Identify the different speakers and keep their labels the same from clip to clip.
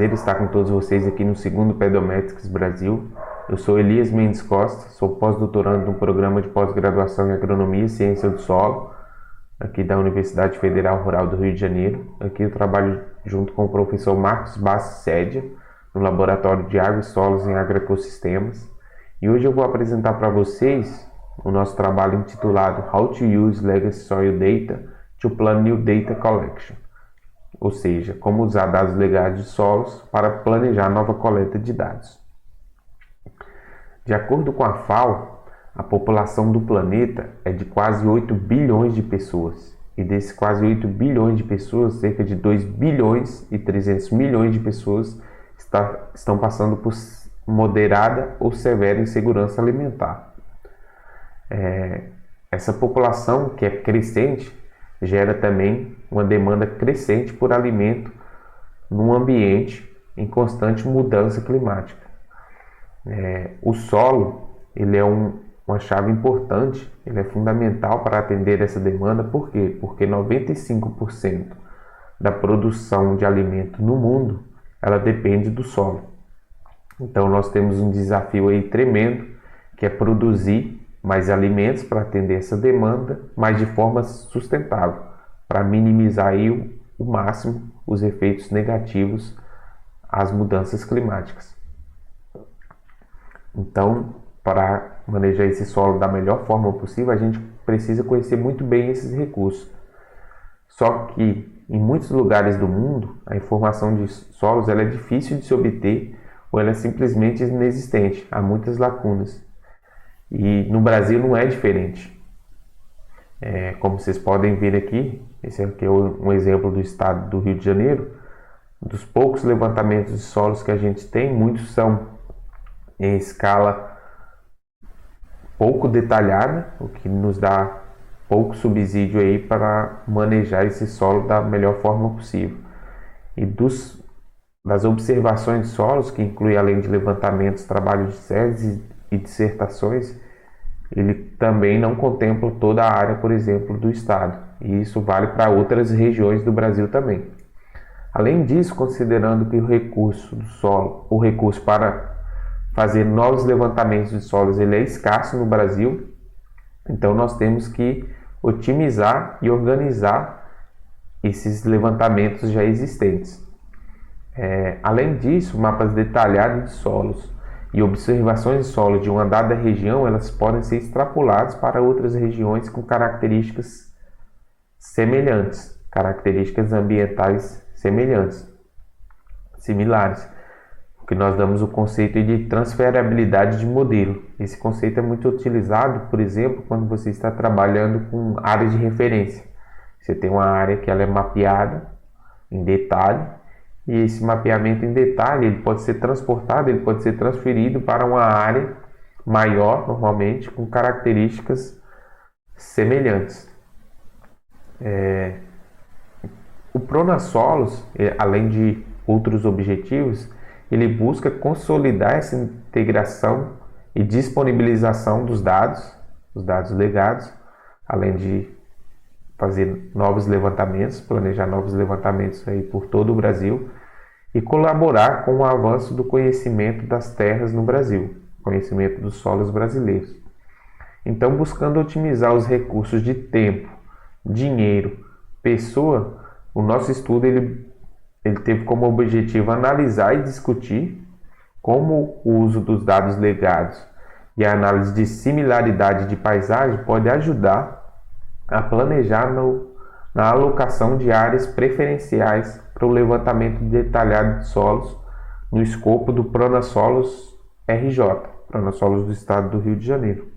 Speaker 1: Prazer estar com todos vocês aqui no segundo Pedometrics Brasil. Eu sou Elias Mendes Costa, sou pós-doutorando no programa de pós-graduação em Agronomia e Ciência do Solo, aqui da Universidade Federal Rural do Rio de Janeiro. Aqui eu trabalho junto com o professor Marcos Bassi Sédia, no Laboratório de Água e Solos em Agroecossistemas. E hoje eu vou apresentar para vocês o nosso trabalho intitulado How to Use Legacy Soil Data to Plan New Data Collection. Ou seja, como usar dados legados de solos para planejar nova coleta de dados. De acordo com a FAO, a população do planeta é de quase 8 bilhões de pessoas. E desses quase 8 bilhões de pessoas, cerca de 2 bilhões e 300 milhões de pessoas estão passando por moderada ou severa insegurança alimentar. Essa população, que é crescente, gera também uma demanda crescente por alimento num ambiente em constante mudança climática. O solo ele é uma chave importante, ele é fundamental para atender essa demanda. Por quê? Porque 95% da produção de alimento no mundo ela depende do solo. Então nós temos um desafio aí tremendo, que é produzir mais alimentos para atender essa demanda, mas de forma sustentável, para minimizar aí o máximo os efeitos negativos às mudanças climáticas. Então, para manejar esse solo da melhor forma possível, a gente precisa conhecer muito bem esses recursos. Só que em muitos lugares do mundo, a informação de solos ela é difícil de se obter ou ela é simplesmente inexistente, há muitas lacunas. E no Brasil não é diferente. Como vocês podem ver aqui, esse aqui é um exemplo do estado do Rio de Janeiro. Dos poucos levantamentos de solos que a gente tem, muitos são em escala pouco detalhada, o que nos dá pouco subsídio aí para manejar esse solo da melhor forma possível. E das observações de solos, que inclui além de levantamentos, trabalhos de teses e dissertações, ele também não contempla toda a área, por exemplo, do estado, e isso vale para outras regiões do Brasil também. Além disso, considerando que o recurso do solo, o recurso para fazer novos levantamentos de solos, ele é escasso no Brasil, então nós temos que otimizar e organizar esses levantamentos já existentes. Além disso, mapas detalhados de solos e observações de solo de uma dada região, elas podem ser extrapoladas para outras regiões com características semelhantes, características ambientais similares. O que nós damos o conceito de transferabilidade de modelo. Esse conceito é muito utilizado, por exemplo, quando você está trabalhando com áreas de referência. Você tem uma área que ela é mapeada em detalhe, e esse mapeamento em detalhe ele pode ser transportado, ele pode ser transferido para uma área maior, normalmente, com características semelhantes. O Pronasolos, além de outros objetivos, ele busca consolidar essa integração e disponibilização dos dados, os dados legados, além de fazer novos levantamentos, planejar novos levantamentos aí por todo o Brasil e colaborar com o avanço do conhecimento das terras no Brasil, conhecimento dos solos brasileiros. Então, buscando otimizar os recursos de tempo, dinheiro, pessoa, o nosso estudo ele teve como objetivo analisar e discutir como o uso dos dados legados e a análise de similaridade de paisagem pode ajudar a planejar na alocação de áreas preferenciais para o levantamento detalhado de solos no escopo do Pronasolos RJ, Pronasolos do estado do Rio de Janeiro.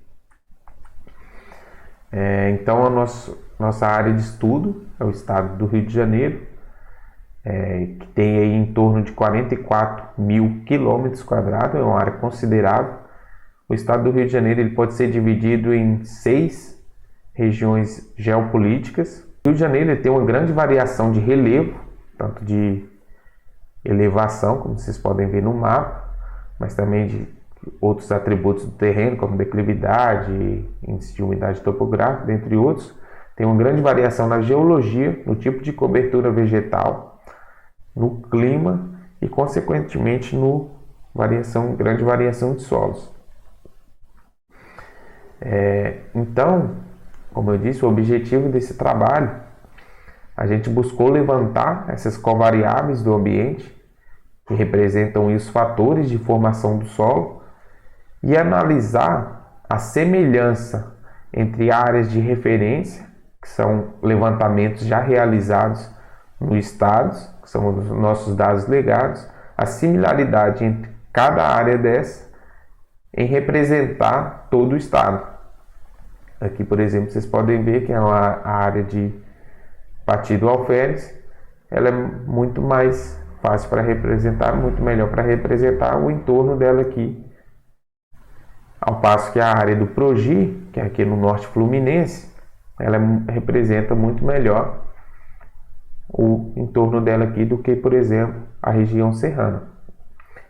Speaker 1: Então a nossa área de estudo é o estado do Rio de Janeiro, que tem aí em torno de 44 mil quilômetros quadrados, é uma área considerável. O estado do Rio de Janeiro ele pode ser dividido em 6 regiões geopolíticas. O Rio de Janeiro ele tem uma grande variação de relevo, tanto de elevação, como vocês podem ver no mapa, mas também de outros atributos do terreno, como declividade, índice de umidade topográfica, dentre outros. Tem uma grande variação na geologia, no tipo de cobertura vegetal, no clima e, consequentemente, no grande variação de solos. Então, como eu disse, o objetivo desse trabalho, a gente buscou levantar essas covariáveis do ambiente, que representam os fatores de formação do solo, e analisar a semelhança entre áreas de referência, que são levantamentos já realizados no estado, que são os nossos dados legados, a similaridade entre cada área dessa em representar todo o estado. Aqui, por exemplo, vocês podem ver que a área de Partido Alferes, ela é muito mais fácil para representar, muito melhor para representar o entorno dela aqui. Ao passo que a área do Progi, que é aqui no norte fluminense, ela representa muito melhor o entorno dela aqui do que, por exemplo, a região serrana.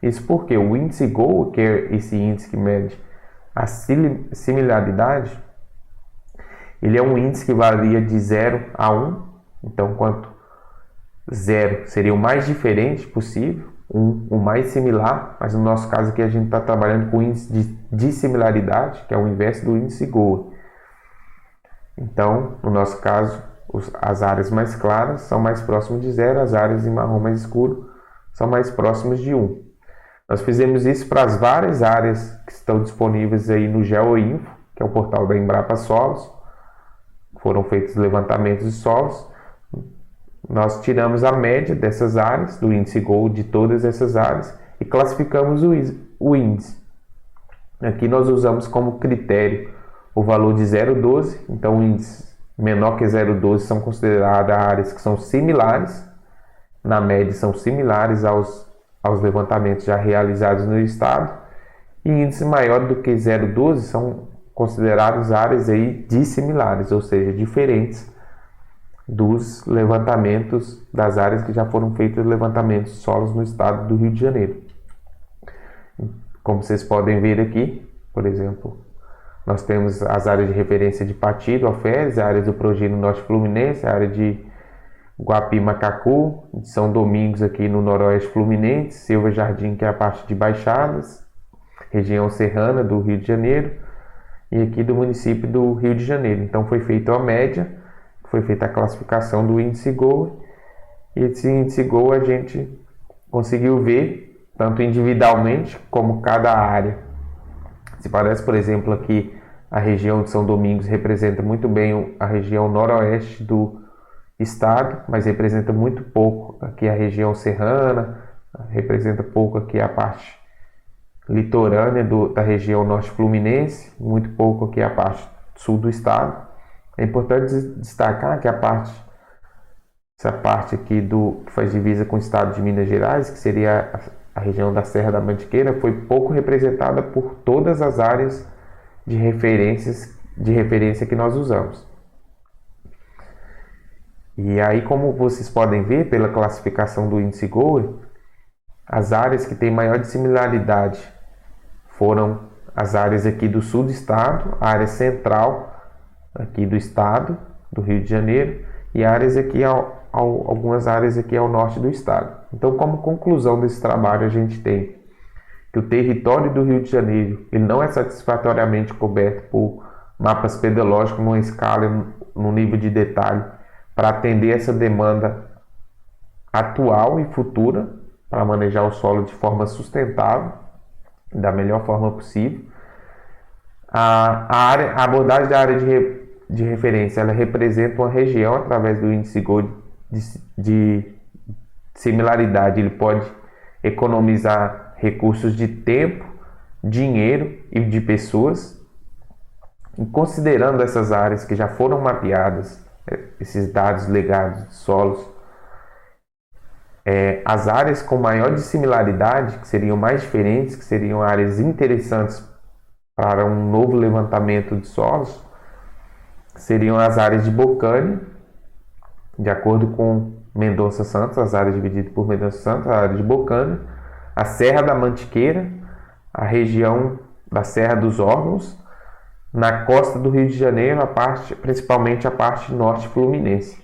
Speaker 1: Isso porque o índice GOA, que é esse índice que mede a similaridade, ele é um índice que varia de 0 a 1. Então, quanto 0 seria o mais diferente possível, 1 o mais similar, mas no nosso caso aqui a gente está trabalhando com o índice de dissimilaridade, que é o inverso do índice GOA. Então, no nosso caso, as áreas mais claras são mais próximas de 0, as áreas em marrom mais escuro são mais próximas de 1. Nós fizemos isso para as várias áreas que estão disponíveis aí no GeoInfo, que é o portal da Embrapa Solos. Foram feitos levantamentos de solos. Nós tiramos a média dessas áreas, do índice GOA de todas essas áreas, e classificamos o índice. Aqui nós usamos como critério o valor de 0,12, então índices menor que 0,12 são consideradas áreas que são similares, na média são similares aos levantamentos já realizados no estado, e índice maior do que 0,12 são consideradas áreas aí dissimilares, ou seja, diferentes dos levantamentos das áreas que já foram feitos levantamentos de solos no estado do Rio de Janeiro. Como vocês podem ver aqui, por exemplo, nós temos as áreas de referência de Partido, Alferes, a área do Progi no norte fluminense, a área de Guapi, Macacu, de São Domingos aqui no noroeste fluminense, Silva Jardim, que é a parte de Baixadas, região serrana do Rio de Janeiro, e aqui do município do Rio de Janeiro. Então foi feita a média, foi feita a classificação do índice GOA, e esse índice GOA a gente conseguiu ver, tanto individualmente como cada área. Se parece, por exemplo, aqui a região de São Domingos representa muito bem a região noroeste do estado, mas representa muito pouco aqui a região serrana, representa pouco aqui a parte litorânea da região norte fluminense, muito pouco aqui a parte sul do estado. É importante destacar que essa parte aqui que faz divisa com o estado de Minas Gerais, que seria a região da Serra da Mantiqueira, foi pouco representada por todas as áreas de referência que nós usamos. E aí, como vocês podem ver pela classificação do índice GOA, as áreas que têm maior dissimilaridade foram as áreas aqui do sul do estado, a área central aqui do estado, do Rio de Janeiro, e áreas aqui algumas áreas aqui ao norte do estado. Então, como conclusão desse trabalho, a gente tem que o território do Rio de Janeiro ele não é satisfatoriamente coberto por mapas pedológicos numa escala, num nível de detalhe, para atender essa demanda atual e futura, para manejar o solo de forma sustentável, da melhor forma possível. A abordagem da área de referência, ela representa uma região através do índice GOA de similaridade. Ele pode economizar recursos de tempo, dinheiro e de pessoas. E considerando essas áreas que já foram mapeadas, esses dados legados de solos, as áreas com maior dissimilaridade, que seriam mais diferentes, que seriam áreas interessantes para um novo levantamento de solos, seriam as áreas de Bocânia, de acordo com Mendonça Santos, as áreas divididas por Mendonça Santos, a área de Bocânia, a Serra da Mantiqueira, a região da Serra dos Órgãos, na costa do Rio de Janeiro, principalmente a parte norte fluminense.